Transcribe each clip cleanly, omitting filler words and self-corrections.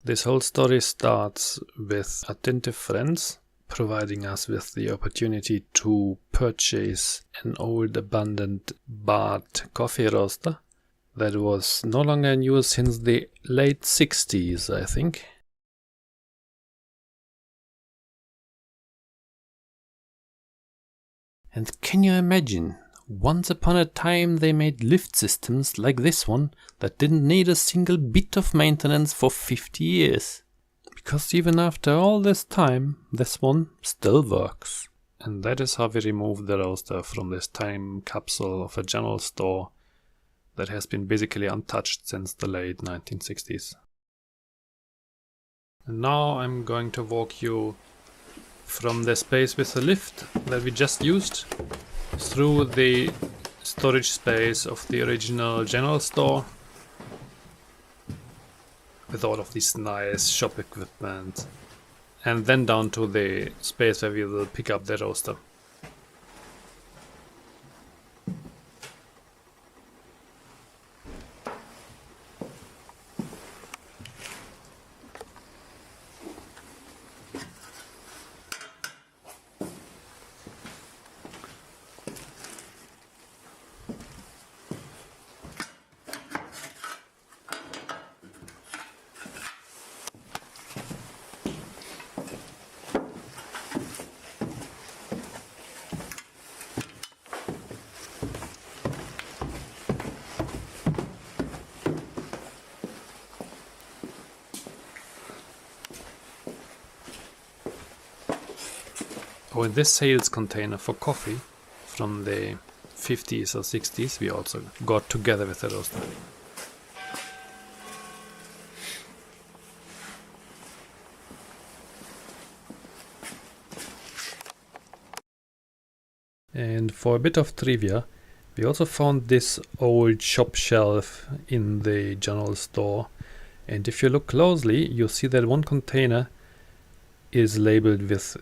This whole story starts with attentive friends providing us with the opportunity to purchase an old abandoned Barth Kaffeeröster that was no longer in use since the late 60s, I think. And can you imagine, once upon a time they made lift systems like this one that didn't need a single bit of maintenance for 50 years. Because even after all this time, this one still works. And that is how we removed the roaster from this time capsule of a general store that has been basically untouched since the late 1960s. And now I'm going to walk you from the space with the lift that we just used through the storage space of the original general store with all of this nice shop equipment, and then down to the space where we will pick up the roaster. Oh, in this sales container for coffee from the 50s or 60s we also got together with the roaster. And for a bit of trivia, we also found this old shop shelf in the general store, and if you look closely you see that one container is labeled with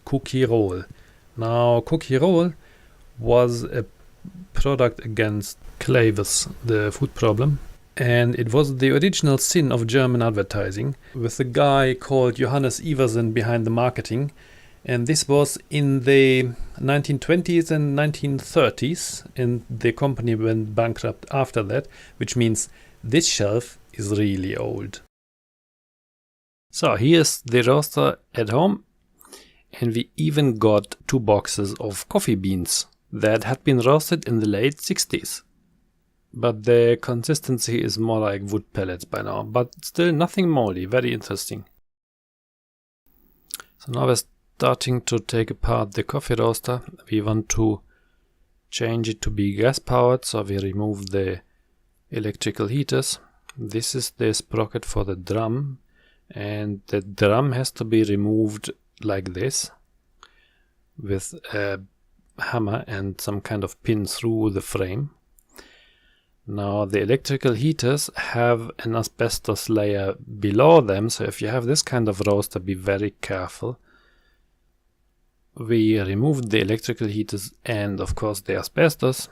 cookie roll. Now, cookie roll was a product against Clavis, the food problem, and it was the original sin of German advertising, with a guy called Johannes Iversen behind the marketing, and this was in the 1920s and 1930s, and the company went bankrupt after that, which means this shelf is really old. So here's the roaster at home. And we even got 2 boxes of coffee beans that had been roasted in the late 60s. But the consistency is more like wood pellets by now, but still nothing moldy, very interesting. So now we're starting to take apart the coffee roaster. We want to change it to be gas powered, so we remove the electrical heaters. This is the sprocket for the drum, and the drum has to be removed like this, with a hammer and some kind of pin through the frame. Now the electrical heaters have an asbestos layer below them, so if you have this kind of roaster, be very careful. We removed the electrical heaters and of course the asbestos.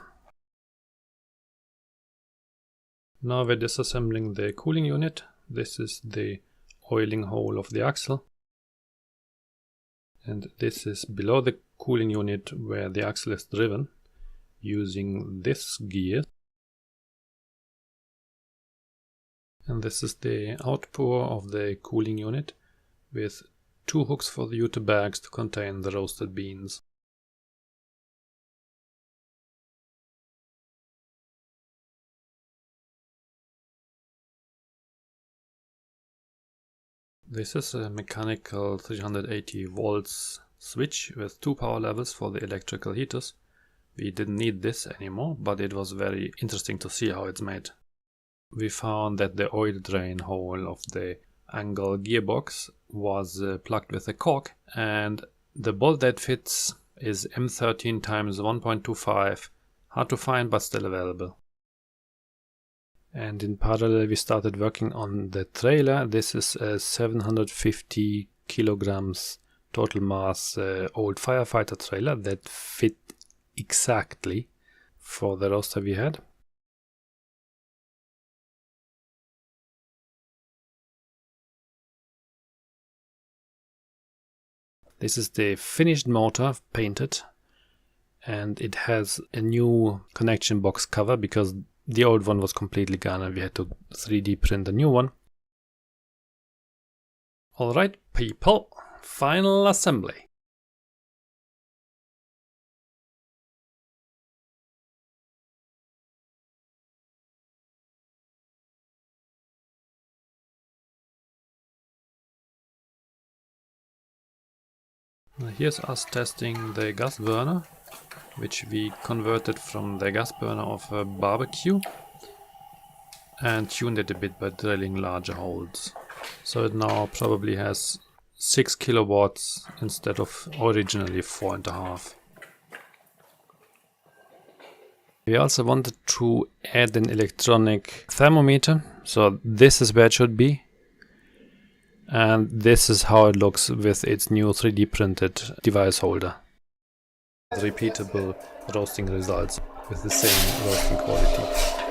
Now we're disassembling the cooling unit. This is the oiling hole of the axle. And this is below the cooling unit where the axle is driven using this gear. And this is the outpour of the cooling unit with 2 hooks for the Jute bags to contain the roasted beans. This is a mechanical 380 volts switch with 2 power levels for the electrical heaters. We didn't need this anymore, but it was very interesting to see how it's made. We found that the oil drain hole of the angle gearbox was plugged with a cork, and the bolt that fits is M13 times 1.25, hard to find but still available. And in parallel we started working on the trailer. This is a 750 kilograms total mass old firefighter trailer that fit exactly for the roaster we had. This is the finished motor, painted, and it has a new connection box cover because the old one was completely gone and we had to 3D print a new one. Alright people, final assembly. Here's us testing the gas burner, which we converted from the gas burner of a barbecue and tuned it a bit by drilling larger holes. So it now probably has 6 kilowatts instead of originally 4.5. We also wanted to add an electronic thermometer, so this is where it should be. And this is how it looks with its new 3D printed device holder. Repeatable roasting results with the same roasting quality.